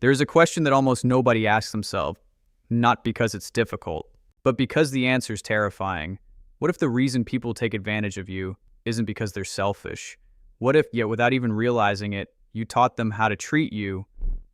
There's a question that almost nobody asks themselves, not because it's difficult, but because the answer's terrifying. What if the reason people take advantage of you isn't because they're selfish? What if, yet without even realizing it, you taught them how to treat you?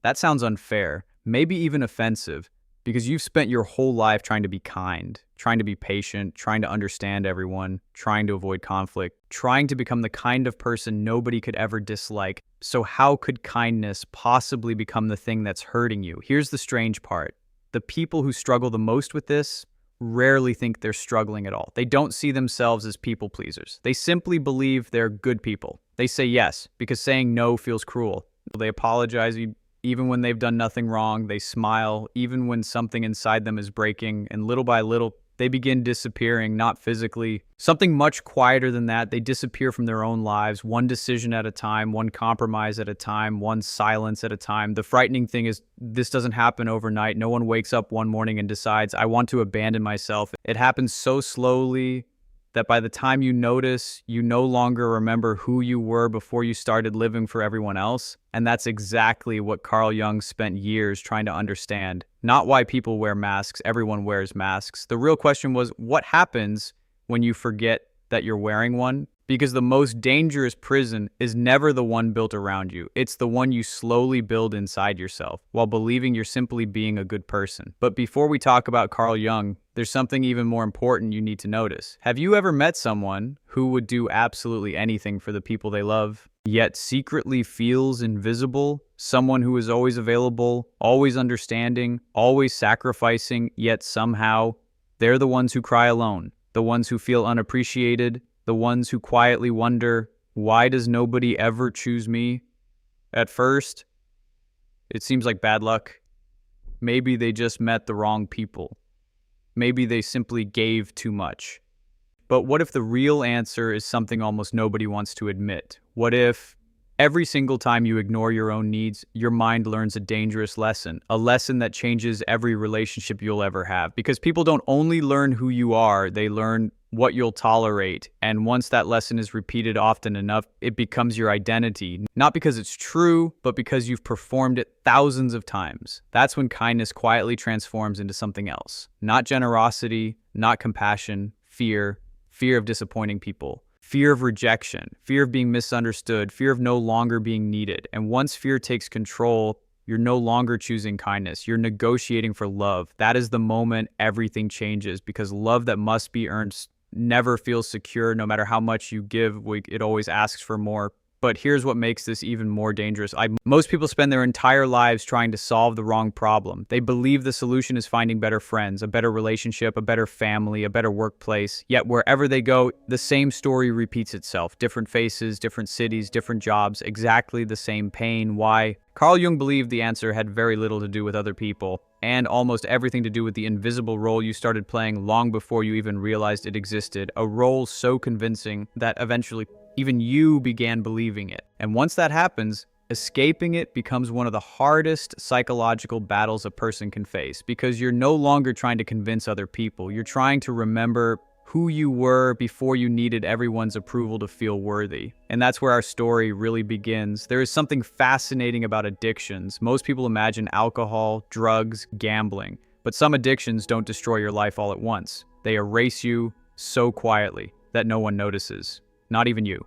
That sounds unfair, maybe even offensive, because you've spent your whole life trying to be kind, trying to be patient, trying to understand everyone, trying to avoid conflict, trying to become the kind of person nobody could ever dislike. So how could kindness possibly become the thing that's hurting you? Here's the strange part. The people who struggle the most with this rarely think they're struggling at all. They don't see themselves as people pleasers. They simply believe they're good people. They say yes because saying no feels cruel. They apologize even when they've done nothing wrong. They smile even when something inside them is breaking, and little by little, they begin disappearing, not physically. Something much quieter than that, they disappear from their own lives, one decision at a time, one compromise at a time, one silence at a time. The frightening thing is this doesn't happen overnight. No one wakes up one morning and decides, I want to abandon myself. It happens so slowly that by the time you notice, you no longer remember who you were before you started living for everyone else. And that's exactly what Carl Jung spent years trying to understand. Not why people wear masks, everyone wears masks. The real question was, what happens when you forget that you're wearing one? Because the most dangerous prison is never the one built around you. It's the one you slowly build inside yourself while believing you're simply being a good person. But before we talk about Carl Jung, there's something even more important you need to notice. Have you ever met someone who would do absolutely anything for the people they love, yet secretly feels invisible? Someone who is always available, always understanding, always sacrificing, yet somehow they're the ones who cry alone, the ones who feel unappreciated, the ones who quietly wonder, why does nobody ever choose me? At first, it seems like bad luck. Maybe they just met the wrong people. Maybe they simply gave too much. But what if the real answer is something almost nobody wants to admit? What if every single time you ignore your own needs, your mind learns a dangerous lesson, a lesson that changes every relationship you'll ever have? Because people don't only learn who you are, they learn what you'll tolerate. And once that lesson is repeated often enough, it becomes your identity. Not because it's true, but because you've performed it thousands of times. That's when kindness quietly transforms into something else. Not generosity, not compassion, fear of disappointing people, fear of rejection, fear of being misunderstood, fear of no longer being needed. And once fear takes control, you're no longer choosing kindness. You're negotiating for love. That is the moment everything changes, because love that must be earned never feels secure. No matter how much you give, it always asks for more. But here's what makes this even more dangerous. Most people spend their entire lives trying to solve the wrong problem. They believe the solution is finding better friends, a better relationship, a better family, a better workplace. Yet wherever they go, the same story repeats itself. Different faces, different cities, different jobs, exactly the same pain. Why? Carl Jung believed the answer had very little to do with other people, and almost everything to do with the invisible role you started playing long before you even realized it existed. A role so convincing that eventually even you began believing it. And once that happens, escaping it becomes one of the hardest psychological battles a person can face, because you're no longer trying to convince other people. You're trying to remember who you were before you needed everyone's approval to feel worthy. And that's where our story really begins. There is something fascinating about addictions. Most people imagine alcohol, drugs, gambling, but some addictions don't destroy your life all at once. They erase you so quietly that no one notices. Not even you.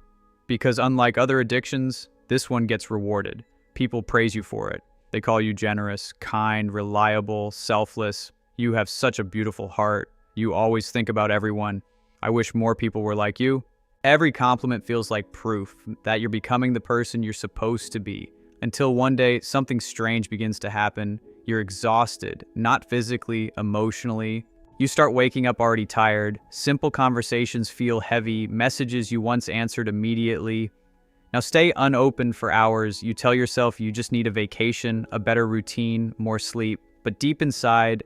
Because unlike other addictions, this one gets rewarded. People praise you for it. They call you generous, kind, reliable, selfless. You have such a beautiful heart. You always think about everyone. I wish more people were like you. Every compliment feels like proof that you're becoming the person you're supposed to be. Until one day, something strange begins to happen. You're exhausted, not physically, emotionally. You start waking up already tired. Simple conversations feel heavy. Messages you once answered immediately now stay unopened for hours. You tell yourself you just need a vacation, a better routine, more sleep. But deep inside,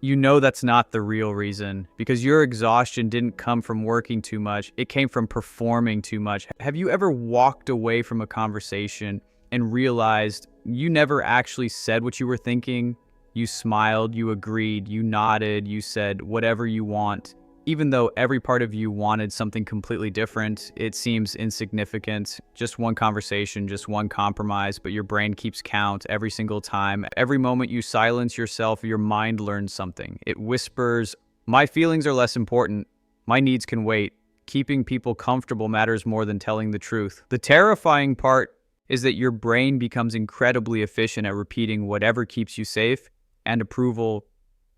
you know that's not the real reason, because your exhaustion didn't come from working too much. It came from performing too much. Have you ever walked away from a conversation and realized you never actually said what you were thinking? You smiled, you agreed, you nodded, you said whatever you want, Even though every part of you wanted something completely different, it seems insignificant. Just one conversation, just one compromise, but your brain keeps count every single time. Every moment you silence yourself, your mind learns something. It whispers, my feelings are less important. My needs can wait. Keeping people comfortable matters more than telling the truth. The terrifying part is that your brain becomes incredibly efficient at repeating whatever keeps you safe, and approval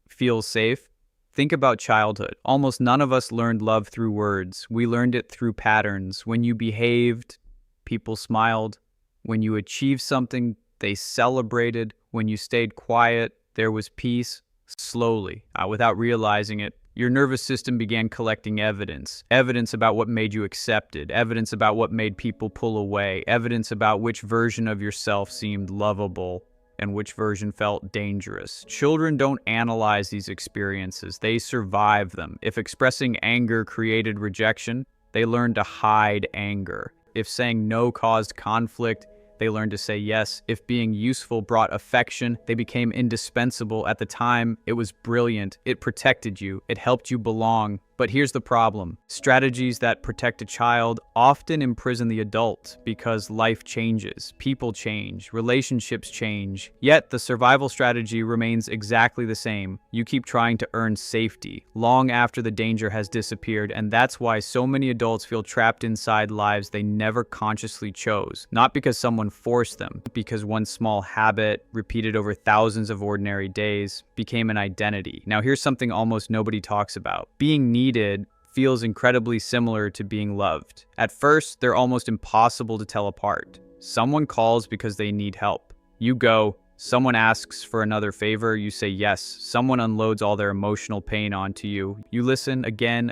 feels safe. Think about childhood. Almost none of us learned love through words. We learned it through patterns. When you behaved, people smiled. When you achieved something, they celebrated. When you stayed quiet, there was peace. Slowly, without realizing it, your nervous system began collecting evidence. Evidence about what made you accepted. Evidence about what made people pull away. Evidence about which version of yourself seemed lovable and which version felt dangerous. Children don't analyze these experiences, they survive them. If expressing anger created rejection, they learn to hide anger. If saying no caused conflict, they learned to say yes. If being useful brought affection, they became indispensable. At the time, it was brilliant. It protected you. It helped you belong. But here's the problem. Strategies that protect a child often imprison the adult because life changes, people change, relationships change. Yet the survival strategy remains exactly the same. You keep trying to earn safety long after the danger has disappeared, and that's why so many adults feel trapped inside lives they never consciously chose. Not because someone forced them, but because one small habit, repeated over thousands of ordinary days, became an identity. Now here's something almost nobody talks about. Being needed feels incredibly similar to being loved. At first, they're almost impossible to tell apart. Someone calls because they need help. You go. Someone asks for another favor, you say yes. Someone unloads all their emotional pain onto you. You listen again.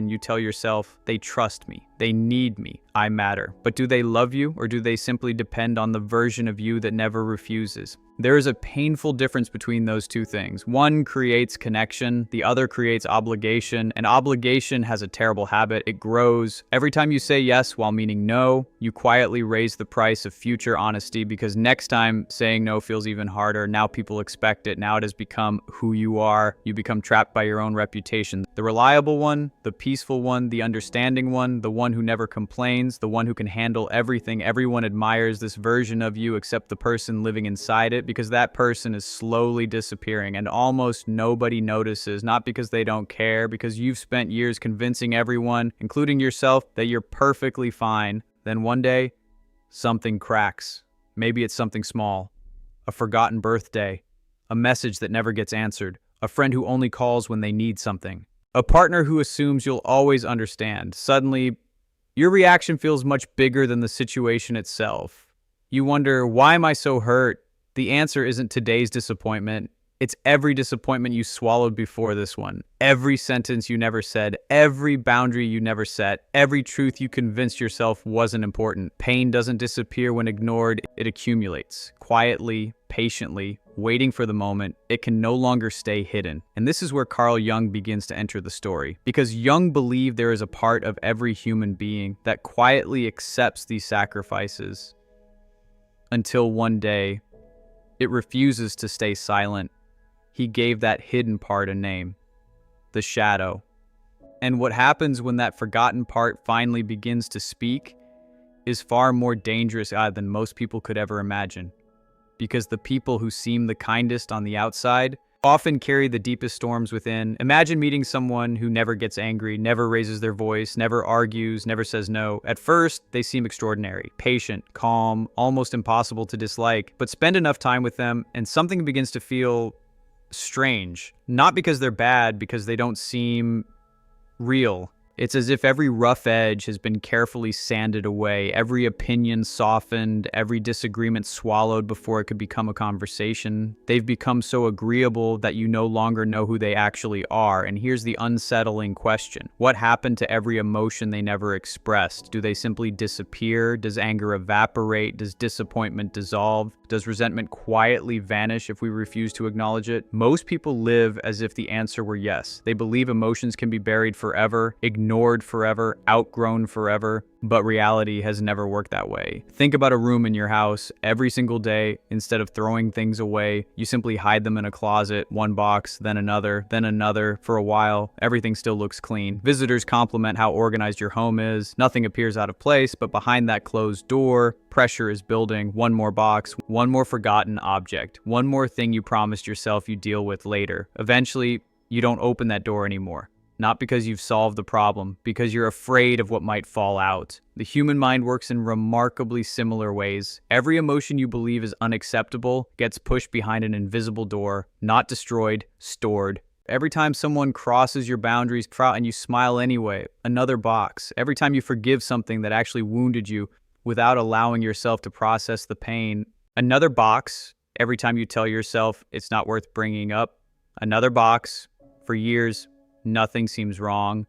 You tell yourself, they trust me. They need me. I matter. But do they love you, or do they simply depend on the version of you that never refuses? There is a painful difference between those two things. One creates connection, the other creates obligation, and obligation has a terrible habit. It grows. Every time you say yes while meaning no, you quietly raise the price of future honesty, because next time saying no feels even harder. Now people expect it. Now it has become who you are. You become trapped by your own reputation. The reliable one, the peaceful one, the understanding one, the one who never complains, the one who can handle everything. Everyone admires this version of you except the person living inside it, because that person is slowly disappearing and almost nobody notices, not because they don't care, because you've spent years convincing everyone, including yourself, that you're perfectly fine. Then one day, something cracks. Maybe it's something small. A forgotten birthday. A message that never gets answered. A friend who only calls when they need something. A partner who assumes you'll always understand. Suddenly, your reaction feels much bigger than the situation itself. You wonder, why am I so hurt? The answer isn't today's disappointment. It's every disappointment you swallowed before this one. Every sentence you never said, every boundary you never set, every truth you convinced yourself wasn't important. Pain doesn't disappear when ignored, it accumulates. Quietly, patiently, waiting for the moment, it can no longer stay hidden. And this is where Carl Jung begins to enter the story. Because Jung believed there is a part of every human being that quietly accepts these sacrifices until one day, it refuses to stay silent. He gave that hidden part a name, the shadow. And what happens when that forgotten part finally begins to speak is far more dangerous than most people could ever imagine. Because the people who seem the kindest on the outside often carry the deepest storms within. Imagine meeting someone who never gets angry, never raises their voice, never argues, never says no. At first, they seem extraordinary, patient, calm, almost impossible to dislike. But spend enough time with them and something begins to feel strange. Not because they're bad, because they don't seem real. It's as if every rough edge has been carefully sanded away, every opinion softened, every disagreement swallowed before it could become a conversation. They've become so agreeable that you no longer know who they actually are. And here's the unsettling question. What happened to every emotion they never expressed? Do they simply disappear? Does anger evaporate? Does disappointment dissolve? Does resentment quietly vanish if we refuse to acknowledge it? Most people live as if the answer were yes. They believe emotions can be buried forever, ignored ignored forever, outgrown forever, but reality has never worked that way. Think about a room in your house. Every single day, instead of throwing things away, you simply hide them in a closet, one box, then another. For a while, everything still looks clean. Visitors compliment how organized your home is. Nothing appears out of place, but behind that closed door, pressure is building. One more box, one more forgotten object, one more thing you promised yourself you'd deal with later. Eventually, you don't open that door anymore. Not because you've solved the problem, because you're afraid of what might fall out. The human mind works in remarkably similar ways. Every emotion you believe is unacceptable gets pushed behind an invisible door, not destroyed, stored. Every time someone crosses your boundaries and you smile anyway, another box. Every time you forgive something that actually wounded you without allowing yourself to process the pain, another box. Every time you tell yourself it's not worth bringing up, another box. For years, nothing seems wrong.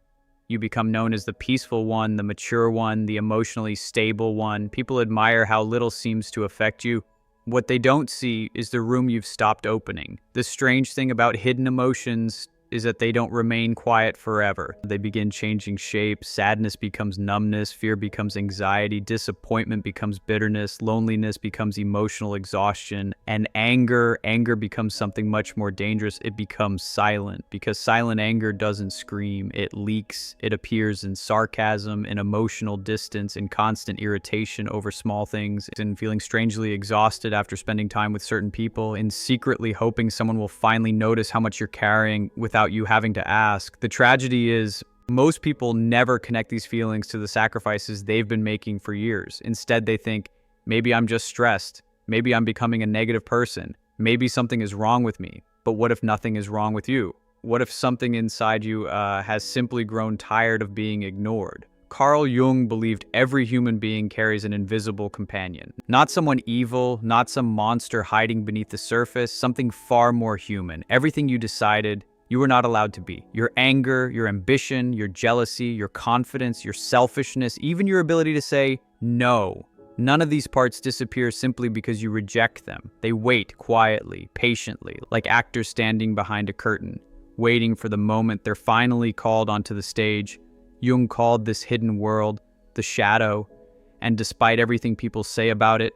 You become known as the peaceful one, the mature one, the emotionally stable one. People admire how little seems to affect you. What they don't see is the room you've stopped opening. The strange thing about hidden emotions is that they don't remain quiet forever. They begin changing shape. Sadness becomes numbness, fear becomes anxiety, disappointment becomes bitterness, loneliness becomes emotional exhaustion, and anger becomes something much more dangerous. It becomes silent, because silent anger doesn't scream, it leaks. It appears in sarcasm, in emotional distance, in constant irritation over small things, in feeling strangely exhausted after spending time with certain people, in secretly hoping someone will finally notice how much you're carrying without you having to ask. The tragedy is most people never connect these feelings to the sacrifices they've been making for years. Instead, they think, maybe I'm just stressed. Maybe I'm becoming a negative person. Maybe something is wrong with me. But what if nothing is wrong with you? What if something inside you has simply grown tired of being ignored? Carl Jung believed every human being carries an invisible companion. Not someone evil, not some monster hiding beneath the surface, something far more human. Everything you decided you were not allowed to be. Your anger, your ambition, your jealousy, your confidence, your selfishness, even your ability to say no. None of these parts disappear simply because you reject them. They wait quietly, patiently, like actors standing behind a curtain, waiting for the moment they're finally called onto the stage. Jung called this hidden world the shadow, and despite everything people say about it,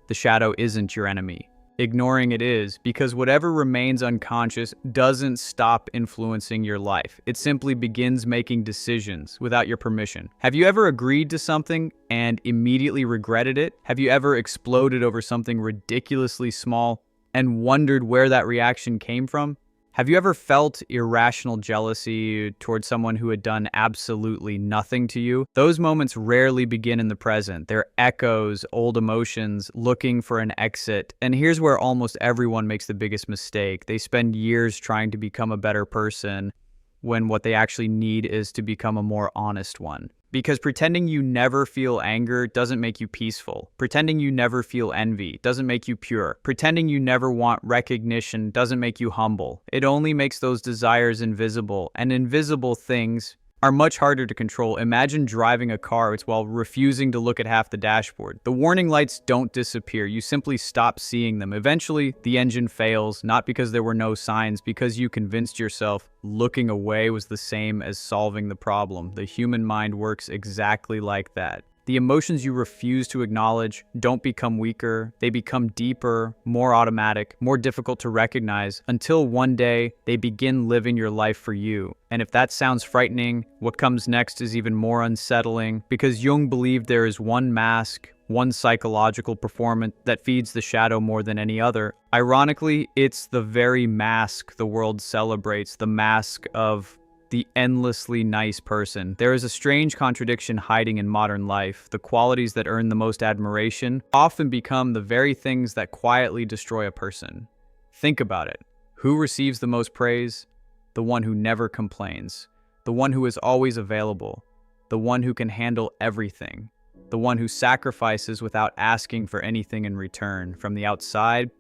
the shadow isn't your enemy. Ignoring it is, because whatever remains unconscious doesn't stop influencing your life. It simply begins making decisions without your permission. Have you ever agreed to something and immediately regretted it? Have you ever exploded over something ridiculously small and wondered where that reaction came from? Have you ever felt irrational jealousy towards someone who had done absolutely nothing to you? Those moments rarely begin in the present. They're echoes, old emotions, looking for an exit. And here's where almost everyone makes the biggest mistake. They spend years trying to become a better person when what they actually need is to become a more honest one. Because pretending you never feel anger doesn't make you peaceful. Pretending you never feel envy doesn't make you pure. Pretending you never want recognition doesn't make you humble. It only makes those desires invisible, and invisible things are much harder to control. Imagine driving a car while refusing to look at half the dashboard. The warning lights don't disappear. You simply stop seeing them. Eventually, the engine fails, not because there were no signs, because you convinced yourself looking away was the same as solving the problem. The human mind works exactly like that. The emotions you refuse to acknowledge don't become weaker. They become deeper, more automatic, more difficult to recognize, until one day they begin living your life for you. And if that sounds frightening, what comes next is even more unsettling, because Jung believed there is one mask, one psychological performance that feeds the shadow more than any other. Ironically, it's the very mask the world celebrates, the mask of the endlessly nice person. There is a strange contradiction hiding in modern life. The qualities that earn the most admiration often become the very things that quietly destroy a person. Think about it. Who receives the most praise? The one who never complains. The one who is always available. The one who can handle everything. The one who sacrifices without asking for anything in return. From the outside,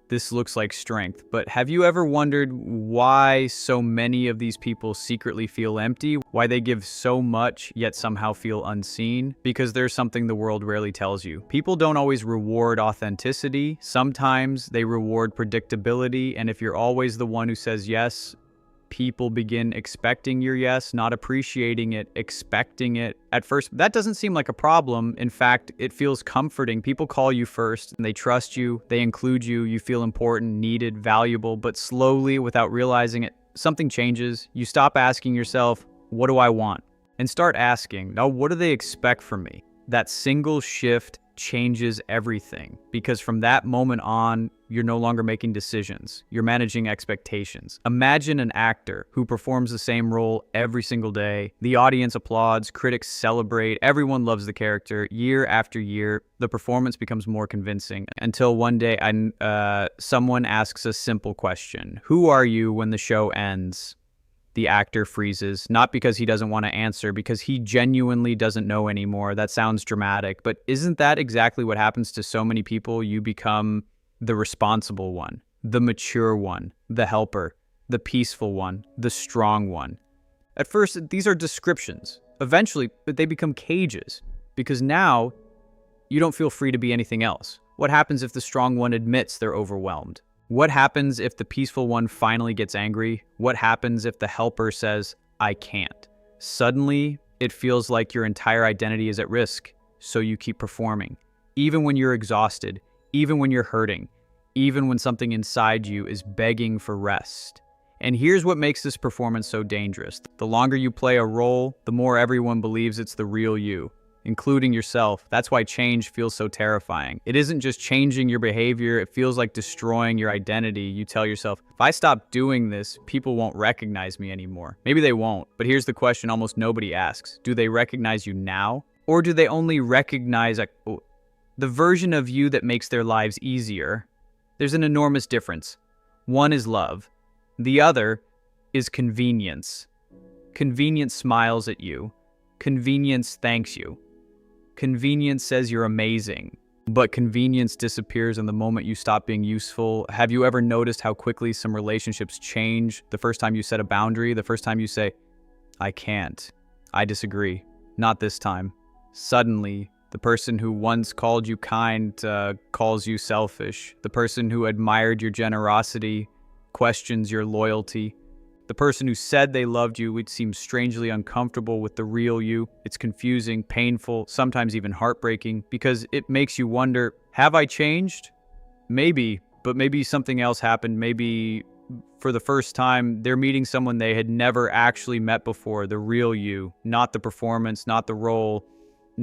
this looks like strength, but have you ever wondered why so many of these people secretly feel empty? Why they give so much, yet somehow feel unseen? Because there's something the world rarely tells you. People don't always reward authenticity. Sometimes they reward predictability, and if you're always the one who says yes, People begin expecting your yes, not appreciating it, expecting it. At first, that doesn't seem like a problem. In fact, it feels comforting. People call you first, and they trust you, they include you, you feel important, needed, valuable, but slowly, without realizing it, something changes. You stop asking yourself, what do I want? And start asking, now what do they expect from me? That single shift changes everything, because from that moment on, you're no longer making decisions. You're managing expectations. Imagine an actor who performs the same role every single day. The audience applauds, critics celebrate, everyone loves the character. Year after year, the performance becomes more convincing until one day someone asks a simple question. Who are you when the show ends? The actor freezes, not because he doesn't want to answer, because he genuinely doesn't know anymore. That sounds dramatic, but isn't that exactly what happens to so many people? You become the responsible one, the mature one, the helper, the peaceful one, the strong one. At first, these are descriptions. Eventually, they become cages, because now you don't feel free to be anything else. What happens if the strong one admits they're overwhelmed? What happens if the peaceful one finally gets angry? What happens if the helper says, I can't? Suddenly, it feels like your entire identity is at risk, so you keep performing. Even when you're exhausted, even when you're hurting, even when something inside you is begging for rest. And here's what makes this performance so dangerous. The longer you play a role, the more everyone believes it's the real you, including yourself. That's why change feels so terrifying. It isn't just changing your behavior, it feels like destroying your identity. You tell yourself, if I stop doing this, people won't recognize me anymore. Maybe they won't, but here's the question almost nobody asks. Do they recognize you now? Or do they only recognize the version of you that makes their lives easier? There's an enormous difference. One is love. The other is convenience. Convenience smiles at you. Convenience thanks you. Convenience says you're amazing, but convenience disappears in the moment you stop being useful. Have you ever noticed how quickly some relationships change the first time you set a boundary, the first time you say, I can't, I disagree, not this time? Suddenly, the person who once called you kind calls you selfish. The person who admired your generosity questions your loyalty. The person who said they loved you would seem strangely uncomfortable with the real you. It's confusing, painful, sometimes even heartbreaking, because it makes you wonder, have I changed? Maybe, but maybe something else happened. Maybe for the first time, they're meeting someone they had never actually met before, the real you, not the performance, not the role,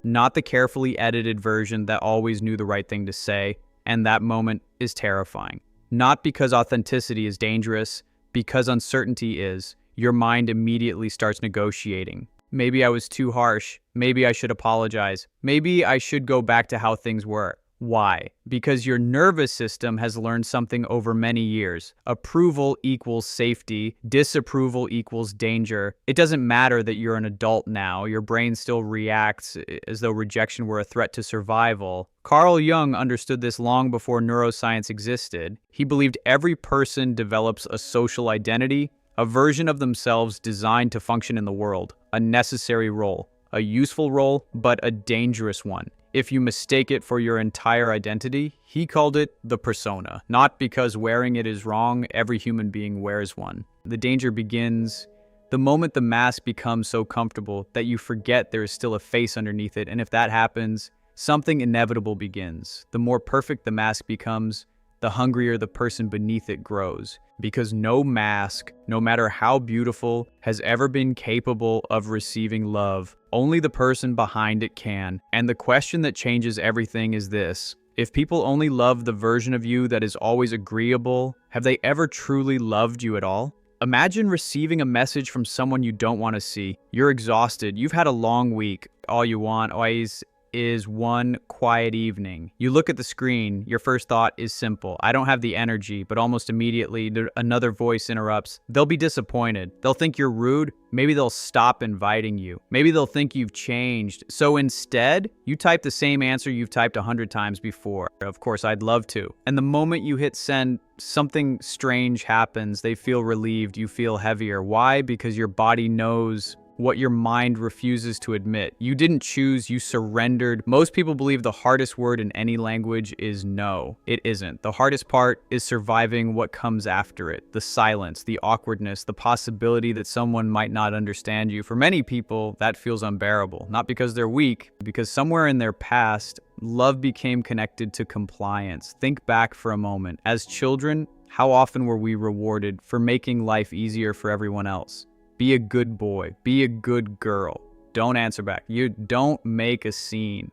not the carefully edited version that always knew the right thing to say. And that moment is terrifying. Not because authenticity is dangerous, because uncertainty is. Your mind immediately starts negotiating. Maybe I was too harsh. Maybe I should apologize. Maybe I should go back to how things were. Why? Because your nervous system has learned something over many years. Approval equals safety. Disapproval equals danger. It doesn't matter that you're an adult now. Your brain still reacts as though rejection were a threat to survival. Carl Jung understood this long before neuroscience existed. He believed every person develops a social identity, a version of themselves designed to function in the world, a necessary role, a useful role, but a dangerous one. If you mistake it for your entire identity, he called it the persona. Not because wearing it is wrong, every human being wears one. The danger begins the moment the mask becomes so comfortable that you forget there is still a face underneath it, and if that happens, something inevitable begins. The more perfect the mask becomes, the hungrier the person beneath it grows. Because no mask, no matter how beautiful, has ever been capable of receiving love. Only the person behind it can. And the question that changes everything is this. If people only love the version of you that is always agreeable, have they ever truly loved you at all? Imagine receiving a message from someone you don't want to see. You're exhausted. You've had a long week. All you want always is one quiet evening. You look at the screen, your first thought is simple. I don't have the energy, but almost immediately another voice interrupts. They'll be disappointed. They'll think you're rude. Maybe they'll stop inviting you. Maybe they'll think you've changed. So instead, you type the same answer you've typed 100 times before. Of course, I'd love to. And the moment you hit send, something strange happens. They feel relieved. You feel heavier. Why? Because your body knows what your mind refuses to admit. You didn't choose, you surrendered. Most people believe the hardest word in any language is no. It isn't. The hardest part is surviving what comes after it. The silence, the awkwardness, the possibility that someone might not understand you. For many people, that feels unbearable. Not because they're weak, because somewhere in their past, love became connected to compliance. Think back for a moment. As children, how often were we rewarded for making life easier for everyone else? Be a good boy. Be a good girl. Don't answer back. You don't make a scene.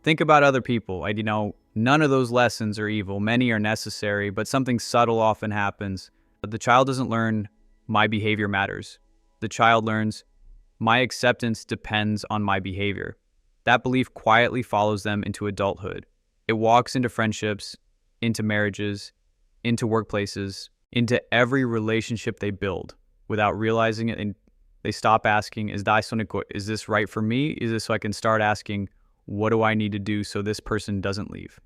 Think about other people. None of those lessons are evil. Many are necessary, but something subtle often happens. The child doesn't learn, my behavior matters. The child learns, my acceptance depends on my behavior. That belief quietly follows them into adulthood. It walks into friendships, into marriages, into workplaces, into every relationship they build without realizing it. And they stop asking, is this right for me? Is this so I can start asking, what do I need to do so this person doesn't leave?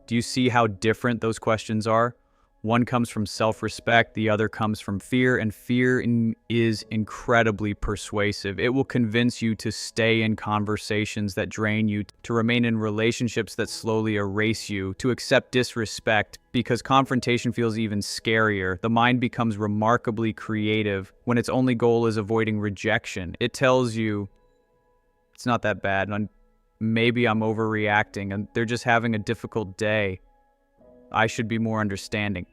Do you see how different those questions are? One comes from self-respect, the other comes from fear, and fear is incredibly persuasive. It will convince you to stay in conversations that drain you, to remain in relationships that slowly erase you, to accept disrespect, because confrontation feels even scarier. The mind becomes remarkably creative when its only goal is avoiding rejection. It tells you, it's not that bad, and maybe I'm overreacting, and they're just having a difficult day. I should be more understanding.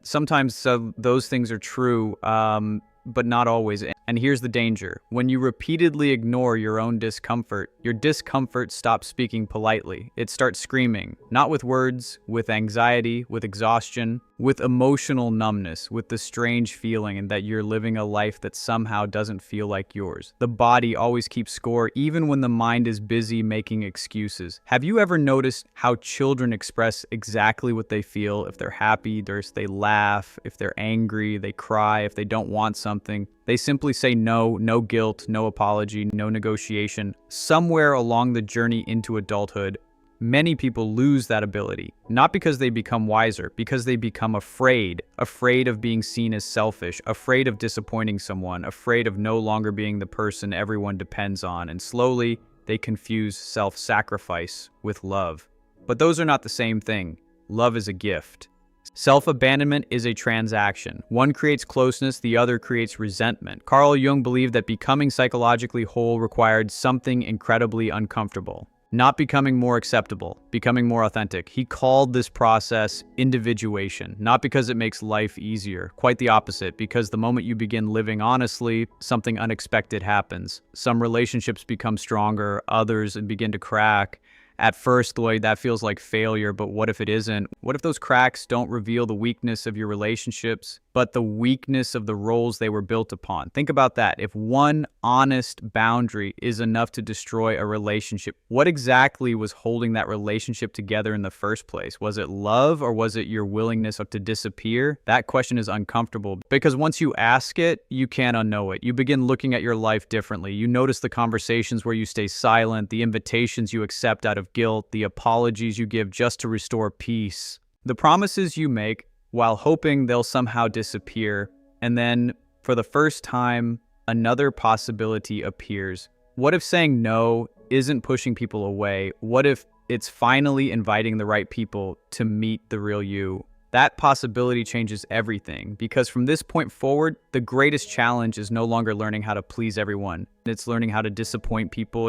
Sometimes those things are true, but not always. And here's the danger. When you repeatedly ignore your own discomfort, your discomfort stops speaking politely. It starts screaming, not with words, with anxiety, with exhaustion, with emotional numbness, with the strange feeling that you're living a life that somehow doesn't feel like yours. The body always keeps score, even when the mind is busy making excuses. Have you ever noticed how children express exactly what they feel? If they're happy, they laugh. If they're angry, they cry. If they don't want something, they simply say no, no guilt, no apology, no negotiation. Somewhere along the journey into adulthood, many people lose that ability, not because they become wiser, because they become afraid of being seen as selfish, afraid of disappointing someone, afraid of no longer being the person everyone depends on, and slowly they confuse self-sacrifice with love. But those are not the same thing. Love is a gift. Self-abandonment is a transaction. One creates closeness, the other creates resentment. Carl Jung believed that becoming psychologically whole required something incredibly uncomfortable. Not becoming more acceptable, becoming more authentic. He called this process individuation, not because it makes life easier, quite the opposite, because the moment you begin living honestly, something unexpected happens. Some relationships become stronger, others begin to crack. At first, Lloyd, that feels like failure, but what if it isn't? What if those cracks don't reveal the weakness of your relationships, but the weakness of the roles they were built upon? Think about that. If one honest boundary is enough to destroy a relationship, what exactly was holding that relationship together in the first place? Was it love, or was it your willingness to disappear? That question is uncomfortable, because once you ask it, you can't unknow it. You begin looking at your life differently. You notice the conversations where you stay silent, the invitations you accept out of guilt, the apologies you give just to restore peace, the promises you make while hoping they'll somehow disappear. And then, for the first time, another possibility appears. What if saying no isn't pushing people away? What if it's finally inviting the right people to meet the real you? That possibility changes everything, because from this point forward, the greatest challenge is no longer learning how to please everyone. It's learning how to disappoint people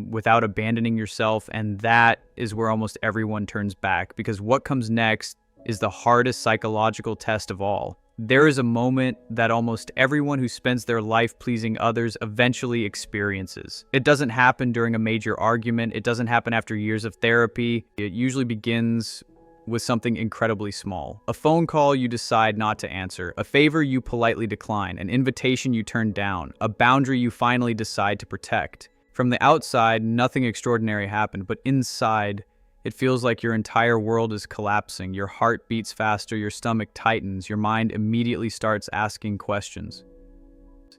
without abandoning yourself, and that is where almost everyone turns back, because what comes next is the hardest psychological test of all. There is a moment that almost everyone who spends their life pleasing others eventually experiences. It doesn't happen during a major argument. It doesn't happen after years of therapy. It usually begins with something incredibly small. A phone call you decide not to answer, a favor you politely decline, an invitation you turn down, a boundary you finally decide to protect. From the outside, nothing extraordinary happened, but inside, it feels like your entire world is collapsing. Your heart beats faster, your stomach tightens, your mind immediately starts asking questions.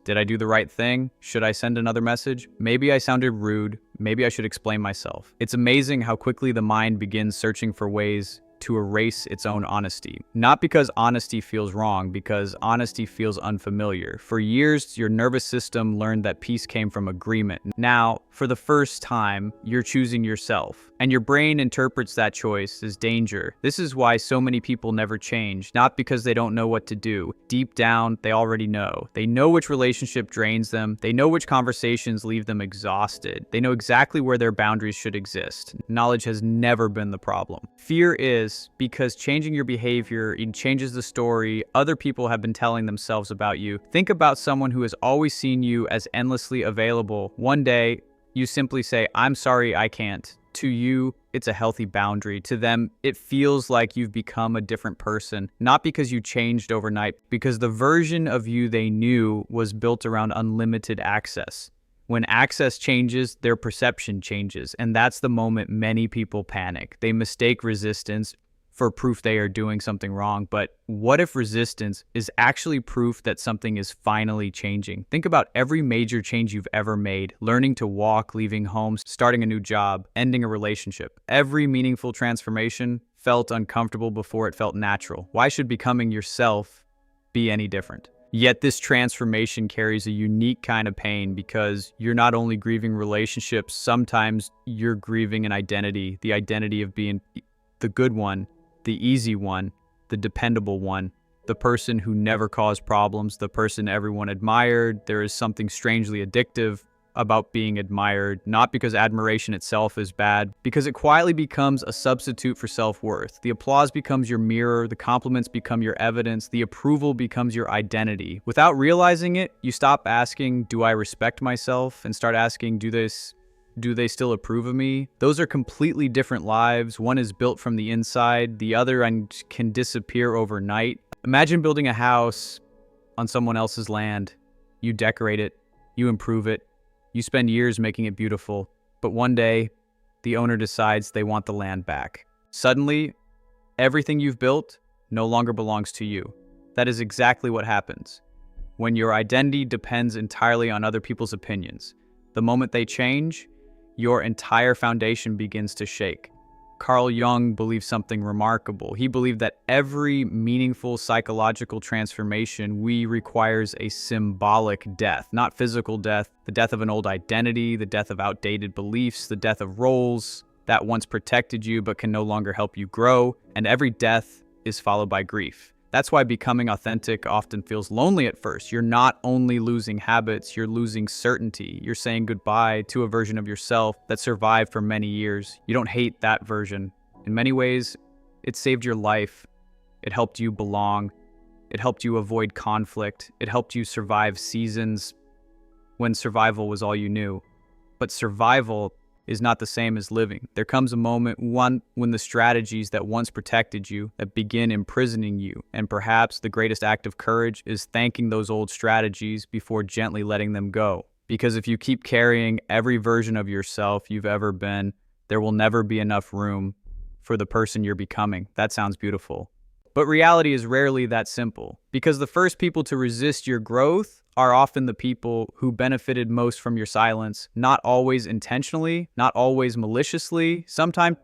Did I do the right thing? Should I send another message? Maybe I sounded rude. Maybe I should explain myself. It's amazing how quickly the mind begins searching for ways to erase its own honesty. Not because honesty feels wrong, because honesty feels unfamiliar. For years, your nervous system learned that peace came from agreement. Now, for the first time, you're choosing yourself, and your brain interprets that choice as danger. This is why so many people never change, not because they don't know what to do. Deep down, they already know. They know which relationship drains them. They know which conversations leave them exhausted. They know exactly where their boundaries should exist. Knowledge has never been the problem. Fear is because changing your behavior changes the story other people have been telling themselves about you. Think about someone who has always seen you as endlessly available. One day, you simply say, "I'm sorry, I can't." To you, it's a healthy boundary. To them, it feels like you've become a different person, not because you changed overnight, because the version of you they knew was built around unlimited access. When access changes, their perception changes, and that's the moment many people panic. They mistake resistance for proof they are doing something wrong. But what if resistance is actually proof that something is finally changing? Think about every major change you've ever made: learning to walk, leaving home, starting a new job, ending a relationship. Every meaningful transformation felt uncomfortable before it felt natural. Why should becoming yourself be any different? Yet this transformation carries a unique kind of pain, because you're not only grieving relationships, sometimes you're grieving an identity, the identity of being the good one, the easy one, the dependable one, the person who never caused problems, the person everyone admired. There is something strangely addictive about being admired, not because admiration itself is bad, because it quietly becomes a substitute for self-worth. The applause becomes your mirror, the compliments become your evidence, the approval becomes your identity. Without realizing it, you stop asking, "Do I respect myself?" and start asking, do they still approve of me? Those are completely different lives. One is built from the inside, the other can disappear overnight. Imagine building a house on someone else's land. You decorate it, you improve it, you spend years making it beautiful, but one day, the owner decides they want the land back. Suddenly, everything you've built no longer belongs to you. That is exactly what happens when your identity depends entirely on other people's opinions. The moment they change, your entire foundation begins to shake. Carl Jung believed something remarkable. He believed that every meaningful psychological transformation requires a symbolic death, not physical death, the death of an old identity, the death of outdated beliefs, the death of roles that once protected you but can no longer help you grow, and every death is followed by grief. That's why becoming authentic often feels lonely at first. You're not only losing habits, you're losing certainty. You're saying goodbye to a version of yourself that survived for many years. You don't hate that version. In many ways, it saved your life. It helped you belong. It helped you avoid conflict. It helped you survive seasons when survival was all you knew. But survival is not the same as living. There comes a moment when the strategies that once protected you that begin imprisoning you, and perhaps the greatest act of courage is thanking those old strategies before gently letting them go. Because if you keep carrying every version of yourself you've ever been, there will never be enough room for the person you're becoming. That sounds beautiful. But reality is rarely that simple, because the first people to resist your growth are often the people who benefited most from your silence, not always intentionally, not always maliciously. Sometimes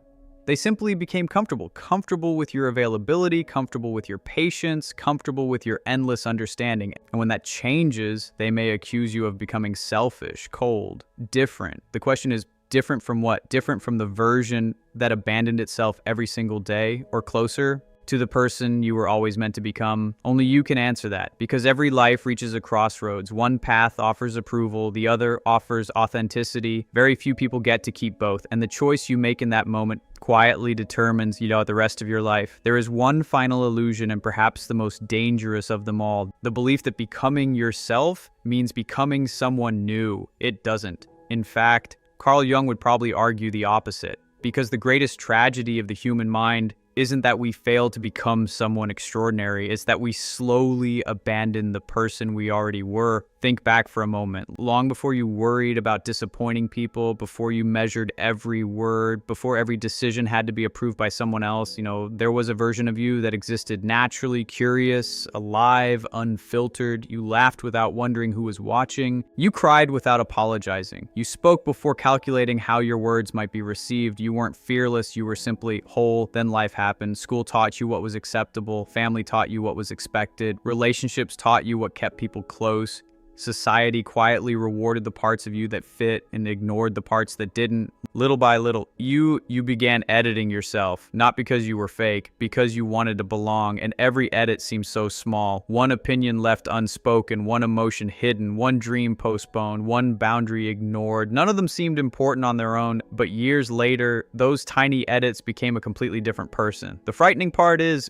they simply became comfortable with your availability, comfortable with your patience, comfortable with your endless understanding. And when that changes, they may accuse you of becoming selfish, cold, different. The question is, different from what? Different from the version that abandoned itself every single day, or closer to the person you were always meant to become? Only you can answer that, because every life reaches a crossroads. One path offers approval, the other offers authenticity. Very few people get to keep both, and the choice you make in that moment quietly determines, the rest of your life. There is one final illusion, and perhaps the most dangerous of them all: the belief that becoming yourself means becoming someone new. It doesn't. In fact, Carl Jung would probably argue the opposite, because the greatest tragedy of the human mind isn't that we fail to become someone extraordinary, it's that we slowly abandon the person we already were Think back for a moment. Long before you worried about disappointing people, before you measured every word, before every decision had to be approved by someone else, there was a version of you that existed naturally, curious, alive, unfiltered. You laughed without wondering who was watching. You cried without apologizing. You spoke before calculating how your words might be received. You weren't fearless, you were simply whole. Then life happened. School taught you what was acceptable. Family taught you what was expected. Relationships taught you what kept people close. Society quietly rewarded the parts of you that fit and ignored the parts that didn't. Little by little, you began editing yourself, not because you were fake, because you wanted to belong, and every edit seemed so small. One opinion left unspoken, one emotion hidden, one dream postponed, one boundary ignored. None of them seemed important on their own, but years later, those tiny edits became a completely different person. The frightening part is,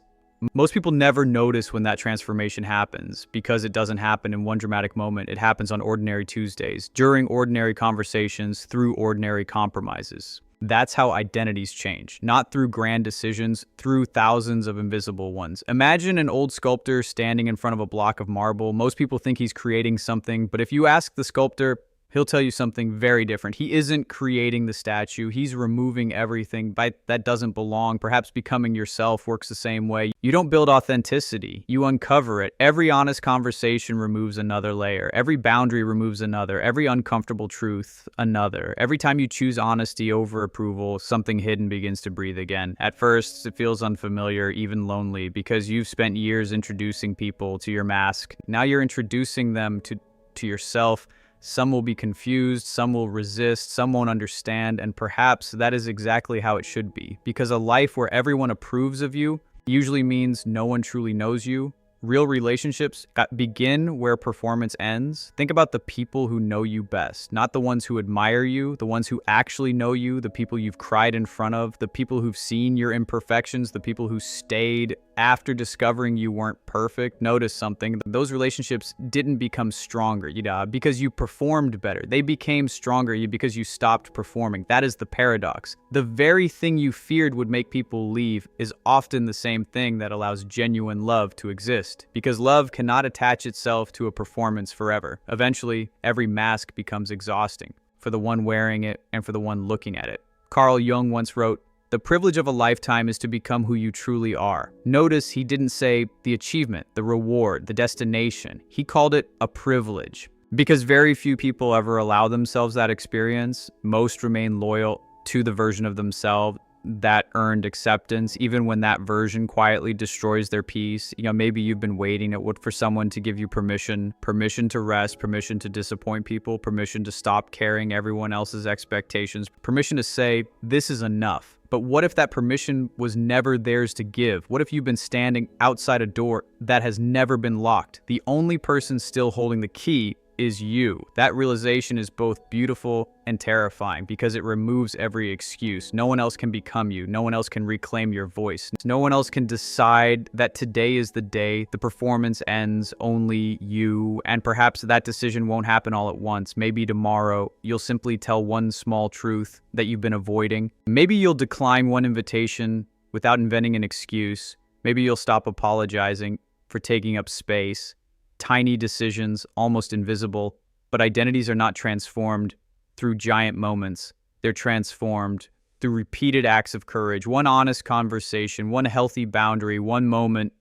most people never notice when that transformation happens because it doesn't happen in one dramatic moment. It happens on ordinary Tuesdays, during ordinary conversations, through ordinary compromises. That's how identities change, not through grand decisions, through thousands of invisible ones. Imagine an old sculptor standing in front of a block of marble. Most people think he's creating something, but if you ask the sculptor, he'll tell you something very different. He isn't creating the statue. He's removing everything that doesn't belong. Perhaps becoming yourself works the same way. You don't build authenticity. You uncover it. Every honest conversation removes another layer. Every boundary removes another. Every uncomfortable truth, another. Every time you choose honesty over approval, something hidden begins to breathe again. At first, it feels unfamiliar, even lonely, because you've spent years introducing people to your mask. Now you're introducing them to yourself. Some will be confused, some will resist, some won't understand, and perhaps that is exactly how it should be. Because a life where everyone approves of you usually means no one truly knows you. Real relationships begin where performance ends. Think about the people who know you best, not the ones who admire you, the ones who actually know you, the people you've cried in front of, the people who've seen your imperfections, the people who stayed after discovering you weren't perfect. Notice something. Those relationships didn't become stronger, because you performed better. They became stronger because you stopped performing. That is the paradox. The very thing you feared would make people leave is often the same thing that allows genuine love to exist. Because love cannot attach itself to a performance forever. Eventually, every mask becomes exhausting for the one wearing it and for the one looking at it. Carl Jung once wrote, "The privilege of a lifetime is to become who you truly are." Notice he didn't say the achievement, the reward, the destination. He called it a privilege. Because very few people ever allow themselves that experience. Most remain loyal to the version of themselves that earned acceptance, even when that version quietly destroys their peace. Maybe you've been waiting for someone to give you permission to rest, permission to disappoint people, permission to stop carrying everyone else's expectations, permission to say, this is enough. But what if that permission was never theirs to give? What if you've been standing outside a door that has never been locked? The only person still holding the key is you. That realization is both beautiful and terrifying because it removes every excuse. No one else can become you. No one else can reclaim your voice. No one else can decide that today is the day the performance ends, only you. And perhaps that decision won't happen all at once. Maybe tomorrow you'll simply tell one small truth that you've been avoiding. Maybe you'll decline one invitation without inventing an excuse. Maybe you'll stop apologizing for taking up space. Tiny decisions, almost invisible, but identities are not transformed through giant moments. They're transformed through repeated acts of courage, one honest conversation, one healthy boundary, one moment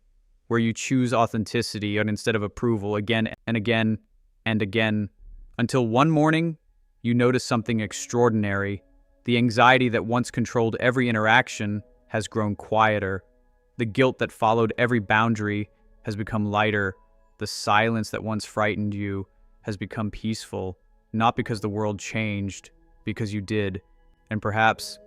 where you choose authenticity instead of approval again and again and again, until one morning you notice something extraordinary. The anxiety that once controlled every interaction has grown quieter. The guilt that followed every boundary has become lighter. The silence that once frightened you has become peaceful, not because the world changed, because you did. And perhaps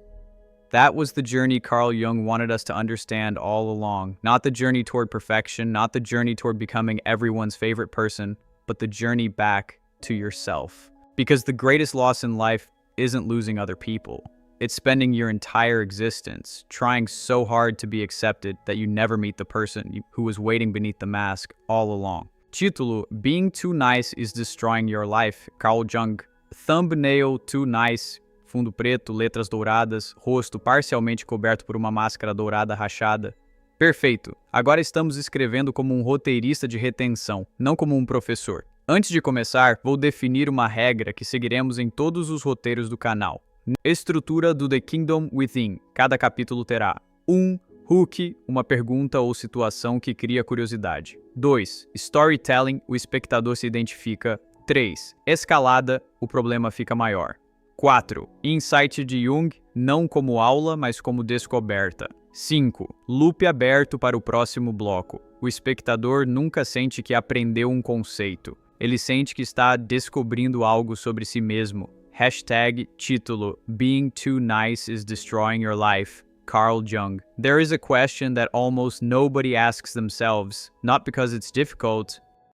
that was the journey Carl Jung wanted us to understand all along. Not the journey toward perfection, not the journey toward becoming everyone's favorite person, but the journey back to yourself. Because the greatest loss in life isn't losing other people. It's spending your entire existence trying so hard to be accepted that you never meet the person who was waiting beneath the mask all along. Título: Being Too Nice is Destroying Your Life, Carl Jung. Thumbnail: Too Nice, fundo preto, letras douradas, rosto parcialmente coberto por uma máscara dourada rachada. Perfeito. Agora estamos escrevendo como um roteirista de retenção, não como um professor. Antes de começar, vou definir uma regra que seguiremos em todos os roteiros do canal. Estrutura do The Kingdom Within. Cada capítulo terá 1. Hook, uma pergunta ou situação que cria curiosidade. 2. Storytelling, o espectador se identifica. 3. Escalada, o problema fica maior. 4. Insight de Jung, não como aula, mas como descoberta. 5. Loop aberto para o próximo bloco. O espectador nunca sente que aprendeu um conceito. Ele sente que está descobrindo algo sobre si mesmo. Hashtag título Being Too Nice is Destroying Your Life. Carl Jung. There is a question that almost nobody asks themselves, not because it's difficult,